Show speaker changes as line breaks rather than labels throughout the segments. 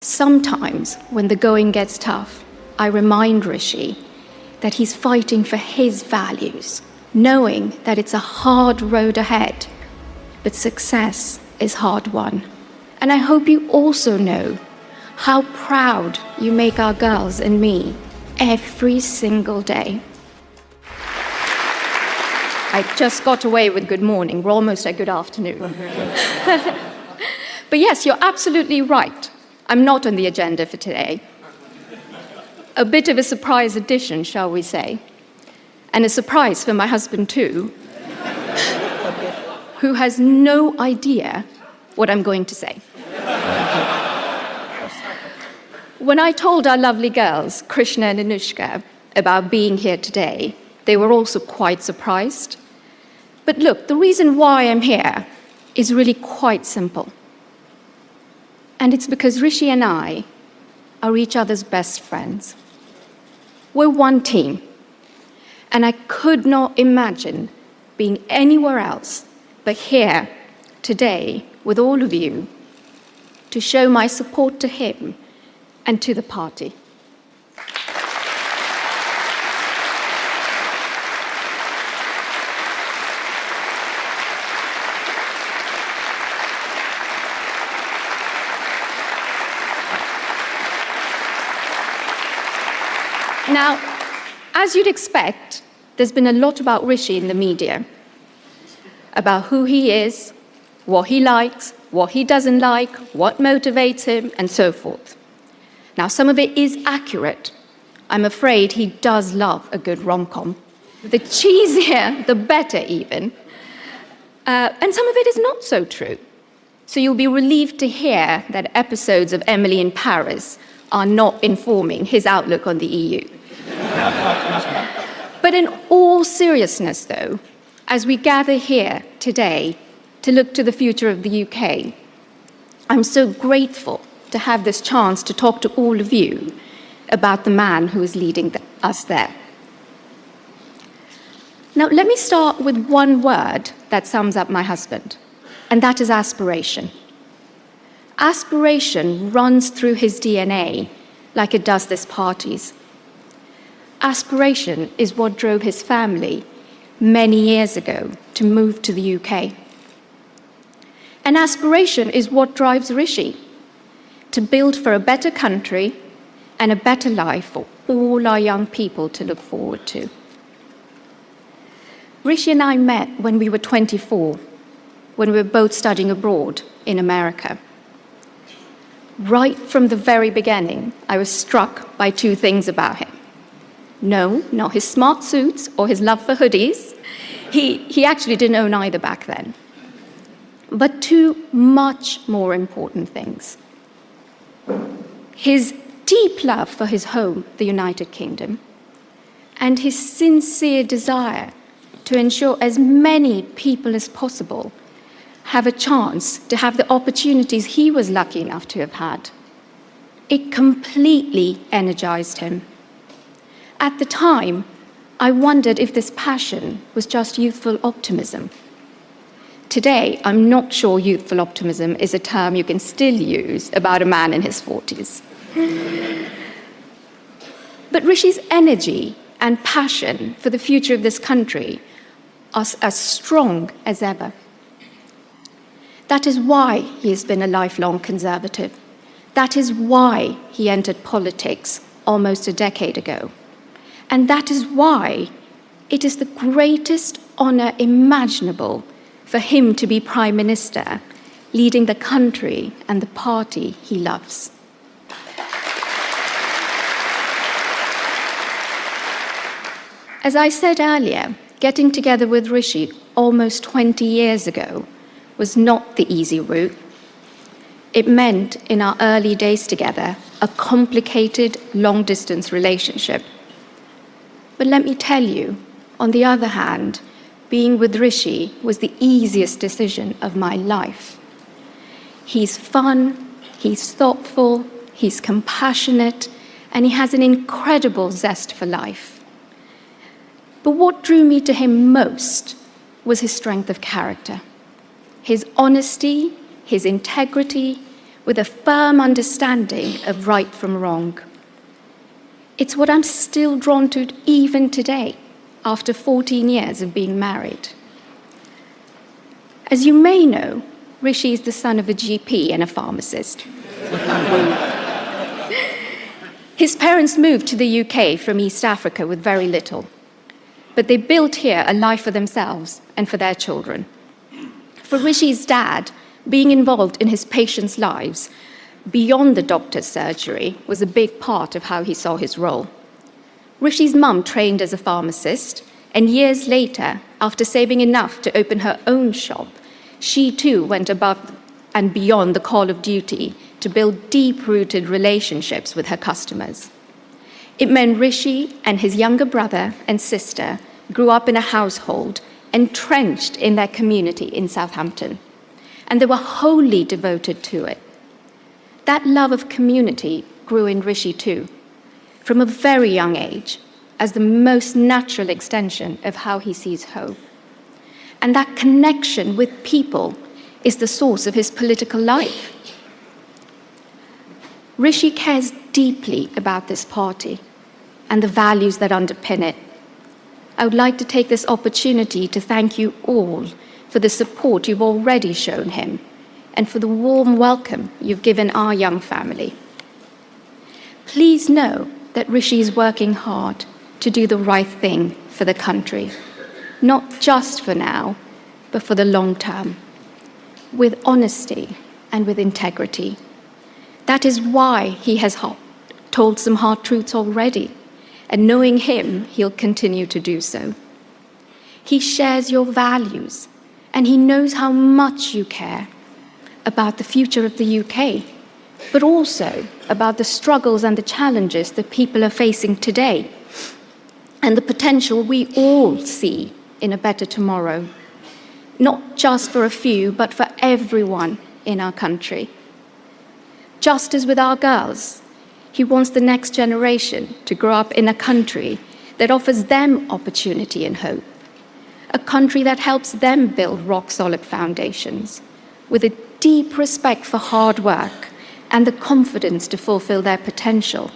Sometimes, when the going gets tough, I remind Rishi that he's fighting for his values, knowing that it's a hard road ahead, but success is hard won. And I hope you also know how proud you make our girls and me every single day. I just got away with good morning. We're almost at good afternoon. But yes, you're absolutely right. I'm not on the agenda for today. A bit of a surprise addition, shall we say. And a surprise for my husband too, who has no idea what I'm going to say. When I told our lovely girls, Krishna and Anushka, about being here today, they were also quite surprised. But look, the reason why I'm here is really quite simple. And it's because Rishi and I are each other's best friends. We're one team. And I could not imagine being anywhere else but here today with all of you to show my support to him and to the party. Now, as you'd expect, there's been a lot about Rishi in the media, about who he is, what he likes, what he doesn't like, what motivates him, and so forth. Now, some of it is accurate. I'm afraid he does love a good rom-com. The cheesier, the better even. And some of it is not so true. So you'll be relieved to hear that episodes of Emily in Paris are not informing his outlook on the EU. But in all seriousness, though, as we gather here today to look to the future of the UK, I'm so grateful to have this chance to talk to all of you about the man who is leading us there. Now, let me start with one word that sums up my husband, and that is aspiration. Aspiration runs through his DNA like it does this party's. Aspiration is what drove his family many years ago to move to the UK. And aspiration is what drives Rishi to build for a better country and a better life for all our young people to look forward to. Rishi and I met when we were 24, when we were both studying abroad in America. Right from the very beginning, I was struck by two things about him. No, not his smart suits or his love for hoodies. He actually didn't own either back then. But two much more important things. His deep love for his home, the United Kingdom, and his sincere desire to ensure as many people as possible have a chance to have the opportunities he was lucky enough to have had. It completely energized him. At the time, I wondered if this passion was just youthful optimism. Today, I'm not sure youthful optimism is a term you can still use about a man in his 40s. But Rishi's energy and passion for the future of this country are as strong as ever. That is why he has been a lifelong conservative. That is why he entered politics almost a decade ago. And that is why it is the greatest honor imaginable for him to be Prime Minister, leading the country and the party he loves. As I said earlier, getting together with Rishi almost 20 years ago was not the easy route. It meant, in our early days together, a complicated, long-distance relationship. But let me tell you, on the other hand, being with Rishi was the easiest decision of my life. He's fun, he's thoughtful, he's compassionate, and he has an incredible zest for life. But what drew me to him most was his strength of character. His honesty, his integrity, with a firm understanding of right from wrong. It's what I'm still drawn to even today, after 14 years of being married. As you may know, Rishi is the son of a GP and a pharmacist. His parents moved to the UK from East Africa with very little, but they built here a life for themselves and for their children. For Rishi's dad, being involved in his patients' lives beyond the doctor's surgery was a big part of how he saw his role. Rishi's mum trained as a pharmacist, and years later, after saving enough to open her own shop, she too went above and beyond the call of duty to build deep-rooted relationships with her customers. It meant Rishi and his younger brother and sister grew up in a household entrenched in their community in Southampton, and they were wholly devoted to it. That love of community grew in Rishi too, from a very young age, as the most natural extension of how he sees hope. And that connection with people is the source of his political life. Rishi cares deeply about this party and the values that underpin it. I would like to take this opportunity to thank you all for the support you've already shown him and for the warm welcome you've given our young family. Please know that Rishi is working hard to do the right thing for the country, not just for now, but for the long term, with honesty and with integrity. That is why he has told some hard truths already, and knowing him, he'll continue to do so. He shares your values, and he knows how much you care about the future of the UK, but also about the struggles and the challenges that people are facing today, and the potential we all see in a better tomorrow, not just for a few, but for everyone in our country. Just as with our girls, he wants the next generation to grow up in a country that offers them opportunity and hope, a country that helps them build rock-solid foundations, with a deep respect for hard work and the confidence to fulfill their potential,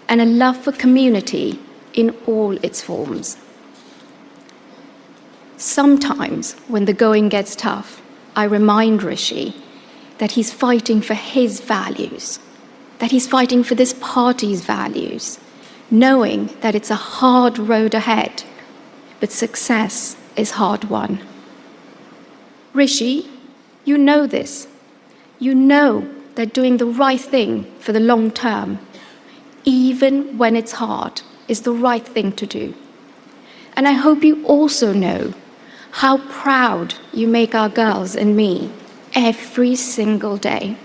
and a love for community in all its forms. Sometimes, when the going gets tough, I remind Rishi that he's fighting for his values, that he's fighting for this party's values, knowing that it's a hard road ahead, but success is hard won. Rishi, you know this. You know that doing the right thing for the long term, even when it's hard, is the right thing to do. And I hope you also know how proud you make our girls and me every single day.